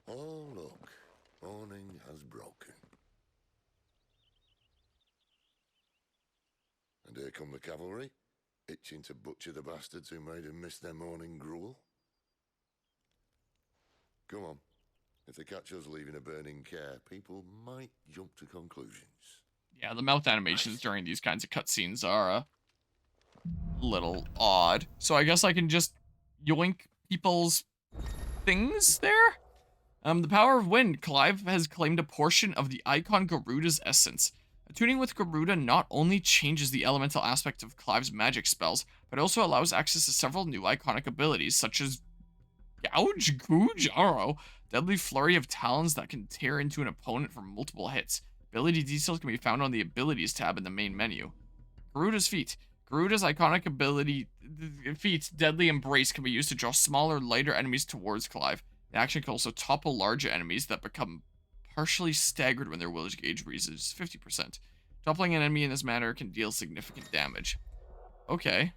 Oh, look. Morning has broken. And here come the cavalry, itching to butcher the bastards who made them miss their morning gruel. Come on. If they catch us leaving a burning care, people might jump to conclusions. Yeah, the mouth animations during these kinds of cutscenes are a little odd. So I guess I can just yoink people's things there? The power of wind. Clive has claimed a portion of the icon Garuda's essence. Attuning with Garuda not only changes the elemental aspect of Clive's magic spells, but also allows access to several new iconic abilities, such as Gouge? Googe? I don't know. Deadly Flurry of Talons that can tear into an opponent for multiple hits. Ability details can be found on the Abilities tab in the main menu. Garuda's Feet. Garuda's iconic ability, feat, Deadly Embrace, can be used to draw smaller, lighter enemies towards Clive. The action can also topple larger enemies that become partially staggered when their will gauge reaches 50%. Toppling an enemy in this manner can deal significant damage. Okay.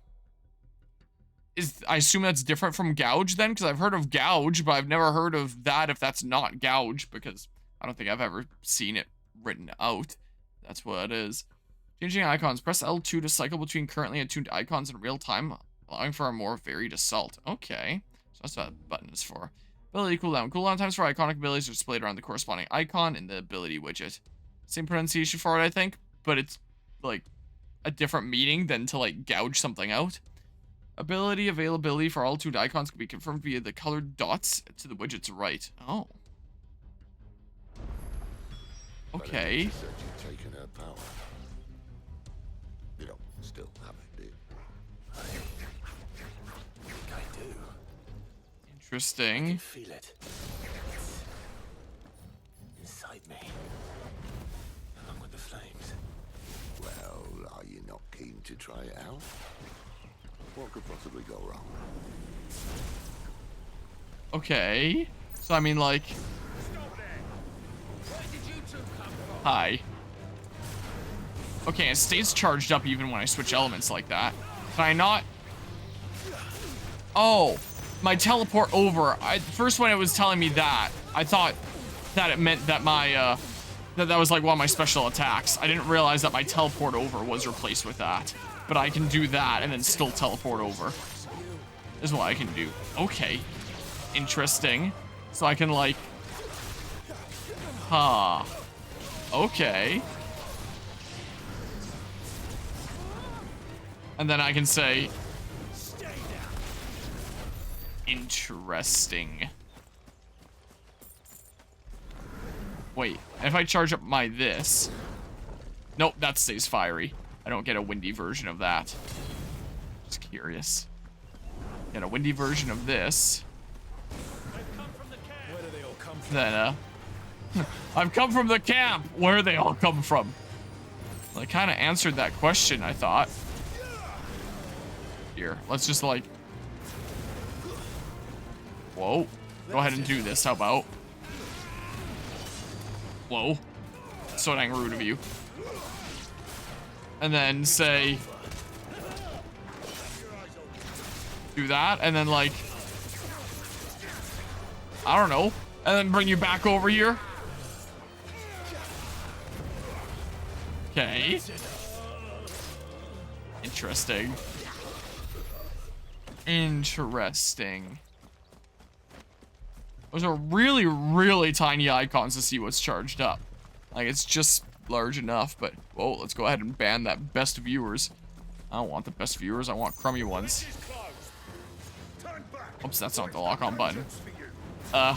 I assume that's different from Gouge then? Because I've heard of Gouge, but I've never heard of that if that's not Gouge, because I don't think I've ever seen it written out. That's what it is. Changing icons. Press L2 to cycle between currently attuned icons in real time, allowing for a more varied assault. Okay. So that's what that button is for. Ability cooldown. Cooldown times for iconic abilities are displayed around the corresponding icon in the ability widget. Same pronunciation for it, I think, but it's like a different meaning than to like gouge something out. Ability availability for all tuned icons can be confirmed via the colored dots to the widget's right. Oh. Okay. Said you'd taken her power. You don't still have it, do you? I think I do. Interesting. I can feel it. It's inside me. Along with the flames. Well, are you not keen to try it out? What could possibly go wrong? Okay. So, I mean, like... Hi. Okay, it stays charged up even when I switch elements like that. Can I not... Oh, my teleport over. First when it was telling me that, I thought that it meant that my, that was like one of my special attacks. I didn't realize that my teleport over was replaced with that. But I can do that and then still teleport over. Is what I can do. Okay. Interesting. So I can like... Huh. Okay. And then I can say... Interesting. Wait, if I charge up my this... Nope, that stays fiery. I don't get a windy version of that. Just curious. Get a windy version of this. Then, I've come from the camp. Where do they all come from? Well, I kind of answered that question, I thought. Here, let's just like... Whoa. Go ahead and do this, how about? Whoa. So dang rude of you. And then say... Do that, and then like... I don't know. And then bring you back over here. Okay. Interesting. Interesting. Those are really, really tiny icons to see what's charged up. Like, it's just large enough, but... Whoa, let's go ahead and ban that best viewers. I don't want the best viewers, I want crummy ones. Oops, that's not the lock-on button. Go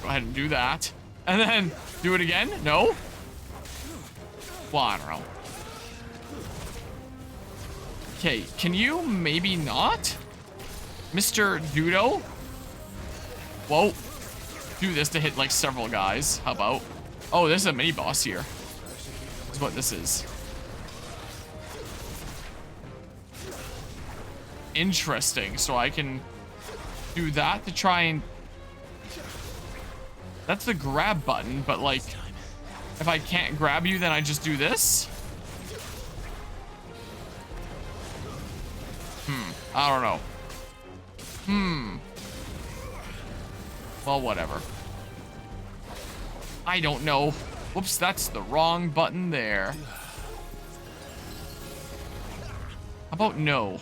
ahead and do that. And then, do it again? No? Well, I don't know. Okay, can you maybe not? Mr. Dudo? Whoa. Do this to hit, like, several guys. How about? Oh, there's a mini-boss here. That's what this is. Interesting. So I can do that to try and... That's the grab button, but, like, if I can't grab you, then I just do this? I don't know. Well, whatever. I don't know. Whoops, that's the wrong button there. How about no?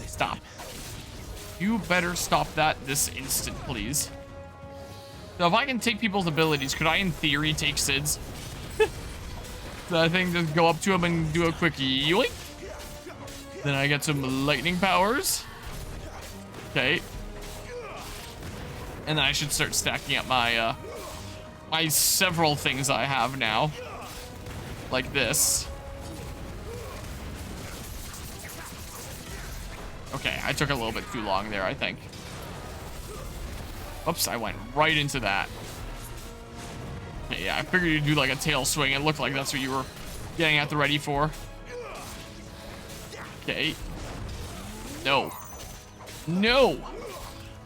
Stop. You better stop that this instant, please. So if I can take people's abilities, could I in theory take Sid's? So I think just go up to him and do a quick yoink. Then I get some lightning powers. Okay. And then I should start stacking up my my several things I have now. Like this. Okay, I took a little bit too long there, I think. Oops, I went right into that. Okay, yeah, I figured you'd do like a tail swing. It looked like that's what you were getting at the ready for. Okay. No. No!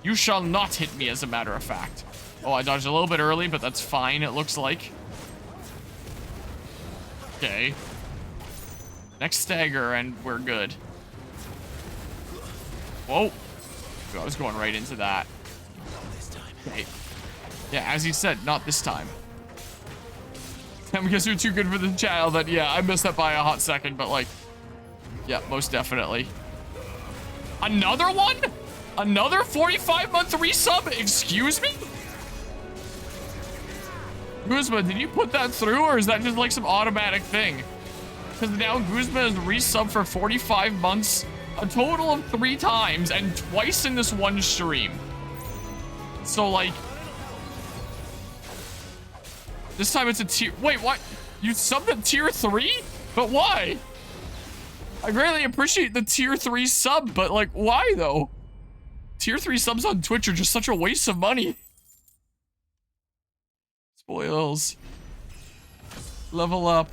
You shall not hit me, as a matter of fact. Oh, I dodged a little bit early, but that's fine, it looks like. Okay. Next stagger, and we're good. Whoa. I was going right into that. Okay. Yeah, as he said, not this time. I guess you're too good for the channel that, yeah, I missed that by a hot second, but like, yeah, most definitely. Another one? Another 45-month resub? Excuse me? Guzma, did you put that through, or is that just like some automatic thing? Because now Guzma is resub for 45 months, a total of 3 times, and twice in this one stream. So like, this time it's a tier, wait, what? You subbed at tier 3? But why? I greatly appreciate the tier 3 sub, but like, why though? Tier 3 subs on Twitch are just such a waste of money. Spoils. Level up.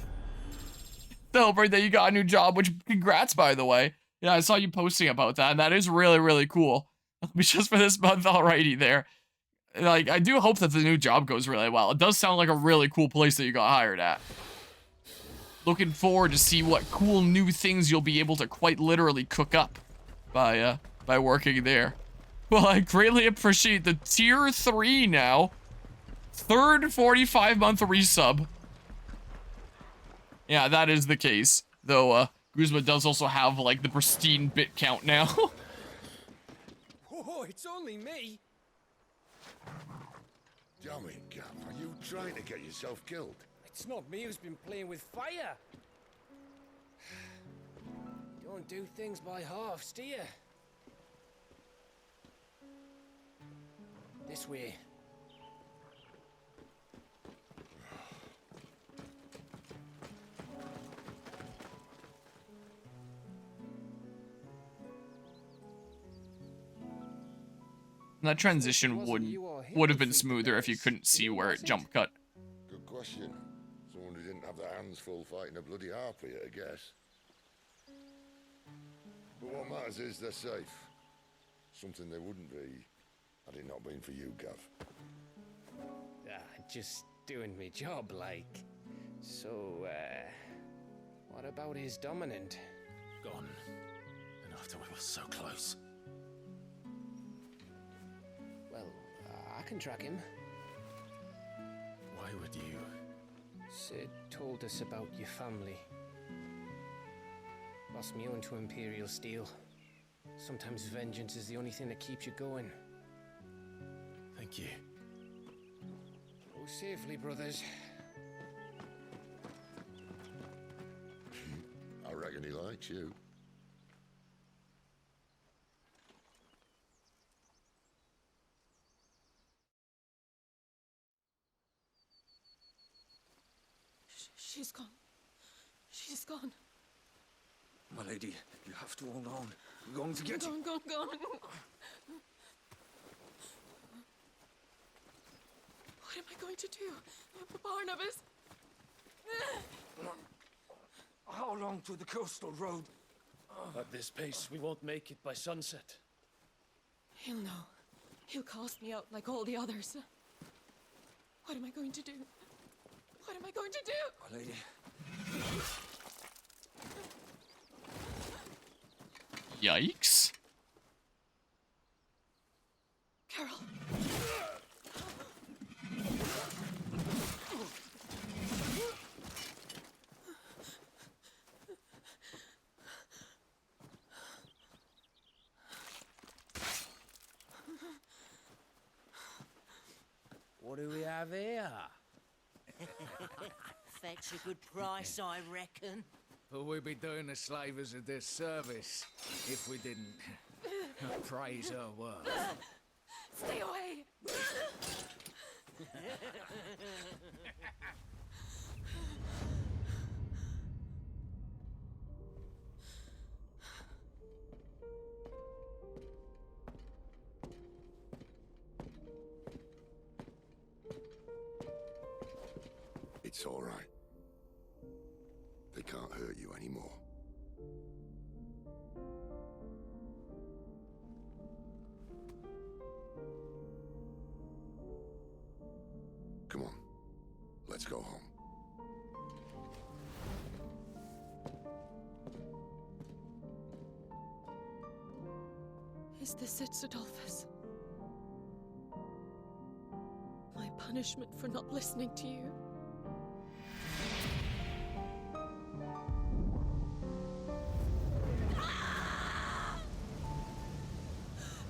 Celebrate that you got a new job, which congrats, by the way. Yeah, I saw you posting about that, and that is really, really cool. Just for this month, alrighty there. Like, I do hope that the new job goes really well. It does sound like a really cool place that you got hired at. Looking forward to see what cool new things you'll be able to quite literally cook up by working there. Well, I greatly appreciate the tier 3 now. 3rd 45-month resub. Yeah, that is the case. Though, Guzma does also have, like, the pristine bit count now. Oh, it's only me. Damn it, Gav. Are you trying to get yourself killed? It's not me who's been playing with fire. Don't do things by halves, do you? This way. That transition would have been smoother if you couldn't see where it jump cut. Good question. Someone who didn't have their hands full fighting a bloody harpy, I guess. But what matters is they're safe. Something they wouldn't be had it not been for you, Gav. Just doing me job, like. So, what about his dominant? Gone. And after we were so close. Well, I can track him. Why would you? Sid told us about your family. Lost me own to Imperial Steel. Sometimes vengeance is the only thing that keeps you going. Thank you. Go safely, brothers. I reckon he likes you. She's gone. She's gone. My lady, you have to hold on. We're going to get you. Gone. What am I going to do? Barnabas? How long to the coastal road? At this pace, we won't make it by sunset. He'll know. He'll cast me out like all the others. What am I going to do? What am I going to do? My lady. Yikes. Carol. What do we have here? Fetch a good price, I reckon. But we'd be doing the slavers a disservice if we didn't praise her work. Stay away. It's all right. They can't hurt you anymore. Come on. Let's go home. Is this it, Adolphus? My punishment for not listening to you?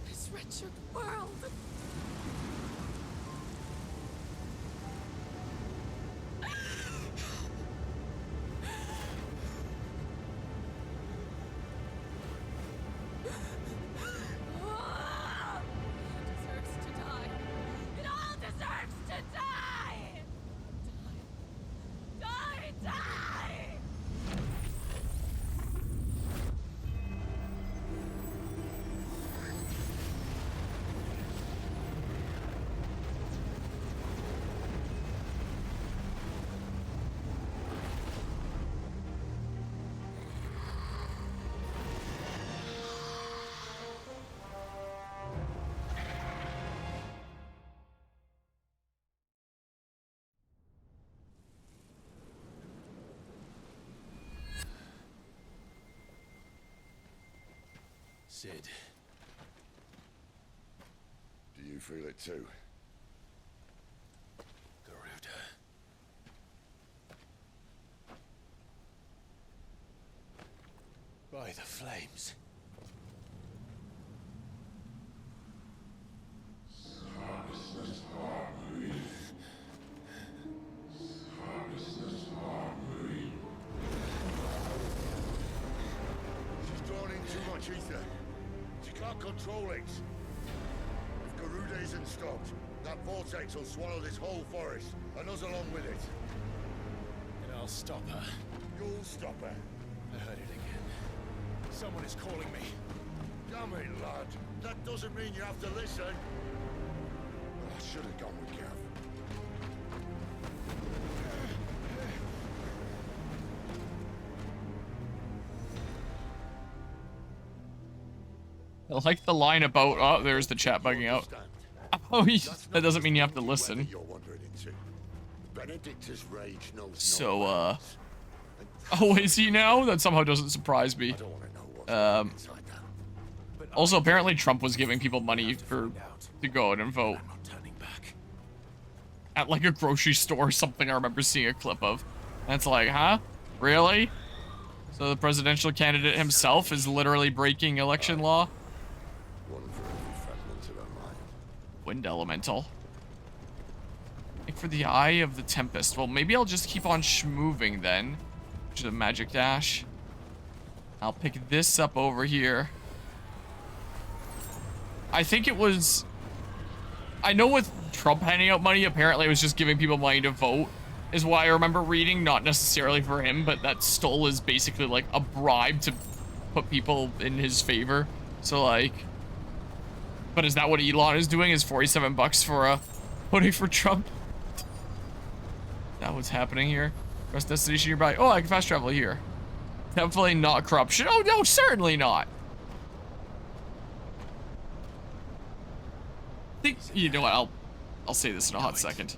This wretched world! Deserves to die. It all deserves to die! Die! Die! Die! Sid. Do you feel it too? Garuda. By the flames. She's drawn in too much ether. She can't control it. If Garuda isn't stopped, that vortex will swallow this whole forest, and us along with it. And I'll stop her. You'll stop her. I heard it again. Someone is calling me. Damn it, lad. That doesn't mean you have to listen. I should have gone with Gav. I like the line about, oh, there's the chat bugging out. Oh, that doesn't mean you have to listen. You're wandering into. Benedicta's rage knows no So, bounds. oh, is he now? That somehow doesn't surprise me. I don't want to know what's inside that. Also, apparently Trump was giving people money for to go out and vote. I'm not turning back. At like a grocery store or something I remember seeing a clip of. And it's like, huh? Really? So the presidential candidate himself is literally breaking election law? One for every fragment of her mind. Wind elemental. Like for the Eye of the Tempest. Well, maybe I'll just keep on moving then. Which is a magic dash. I'll pick this up over here. I think it was... I know with Trump handing out money, apparently it was just giving people money to vote. Is why I remember reading, not necessarily for him, but that Stoll is basically like a bribe to put people in his favor. So like... But is that what Elon is doing? Is 47 bucks for voting for Trump? Is that what's happening here? Rest destination nearby. Oh, I can fast travel here. Definitely not corruption. Oh no, certainly not. I think, you know what, I'll say this in a hot second.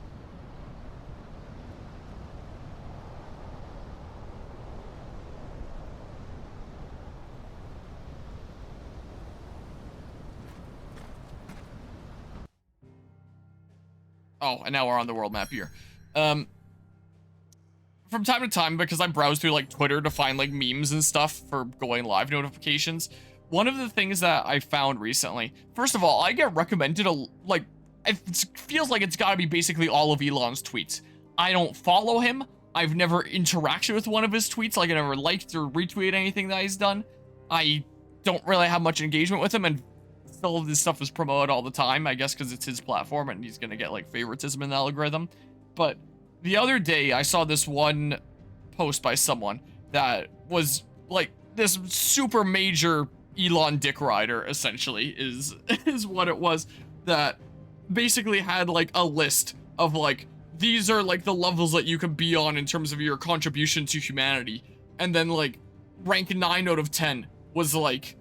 Oh, and now we're on the world map here. From time to time, because I browse through like Twitter to find like memes and stuff for going live notifications, one of the things that I found recently, first of all, I get recommended it feels like it's got to be basically all of Elon's tweets. I don't follow him. I've never interacted with one of his tweets. Like, I never liked or retweeted anything that he's done. I don't really have much engagement with him, and still this stuff is promoted all the time, I guess because it's his platform and he's gonna get like favoritism in the algorithm. But the other day I saw this one post by someone that was like this super major Elon dick rider, essentially, is what it was, that basically had like a list of like, these are like the levels that you could be on in terms of your contribution to humanity. And then like rank 9 out of 10 was like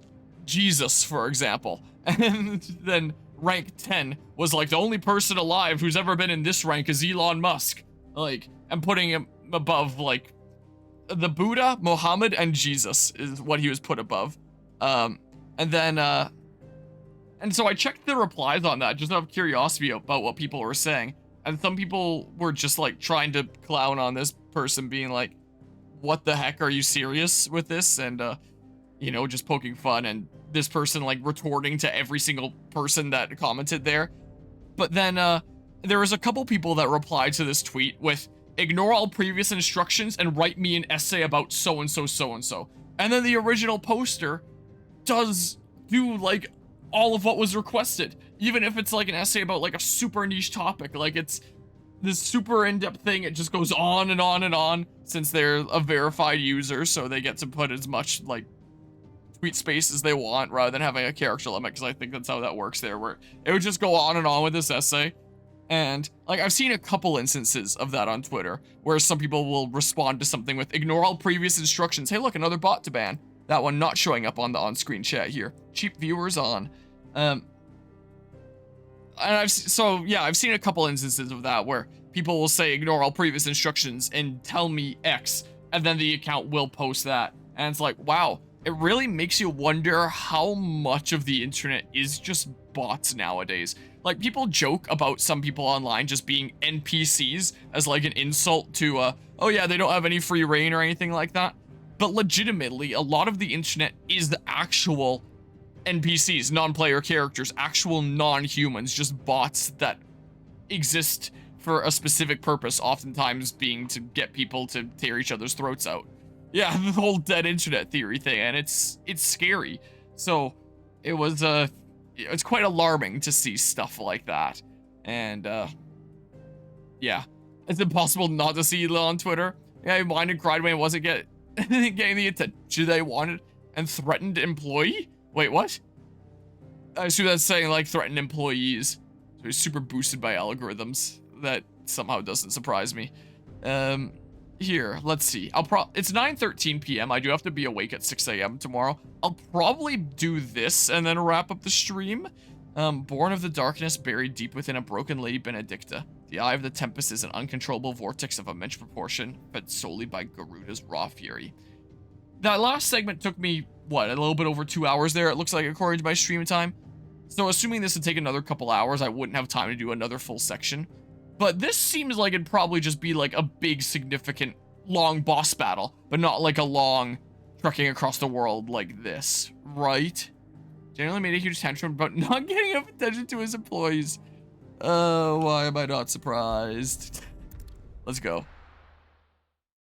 Jesus, for example. And then rank 10 was like, the only person alive who's ever been in this rank is Elon Musk. Like, I'm putting him above like the Buddha, Muhammad, and Jesus is what he was put above. And so I checked the replies on that just out of curiosity about what people were saying. And some people were just like trying to clown on this person, being like, what the heck, are you serious with this? And, you know, just poking fun, and this person like retorting to every single person that commented there. But then there was a couple people that replied to this tweet with, ignore all previous instructions and write me an essay about so-and-so, so-and-so. And then the original poster does do like all of what was requested, even if it's like an essay about like a super niche topic. Like, it's this super in-depth thing. It just goes on and on and on, since they're a verified user, so they get to put as much like tweet space as they want rather than having a character limit, because I think that's how that works there, where it would just go on and on with this essay. And like, I've seen a couple instances of that on Twitter where some people will respond to something with, ignore all previous instructions. Hey, look, another bot to ban. That one not showing up on the on-screen chat here. Cheap viewers on. And I've seen a couple instances of that where people will say, ignore all previous instructions and tell me X, and then the account will post that. And it's like, wow, it really makes you wonder how much of the internet is just bots nowadays. Like, people joke about some people online just being NPCs as like an insult to, oh yeah, they don't have any free reign or anything like that. But legitimately, a lot of the internet is the actual NPCs, non-player characters, actual non-humans, just bots that exist for a specific purpose, oftentimes being to get people to tear each other's throats out. Yeah, the whole dead internet theory thing, and it's scary. So it was it's quite alarming to see stuff like that. And yeah, it's impossible not to see Elon on Twitter. Yeah, he whined and cried when it wasn't getting the attention they wanted, and threatened employee? Wait, what? I assume that's saying like threatened employees. So he's super boosted by algorithms. That somehow doesn't surprise me. Here, let's see. It's 9:13 p.m. I do have to be awake at 6 a.m. tomorrow. I'll probably do this and then wrap up the stream. Born of the darkness, buried deep within a broken Lady Benedicta. The eye of the tempest is an uncontrollable vortex of immense proportion, fed solely by Garuda's raw fury. That last segment took me, what, a little bit over 2 hours there, it looks like, according to my stream time. So assuming this would take another couple hours, I wouldn't have time to do another full section. But this seems like it'd probably just be like a big, significant, long boss battle, but not like a long trekking across the world like this, right? Generally made a huge tantrum about not getting enough attention to his employees. Why am I not surprised? Let's go.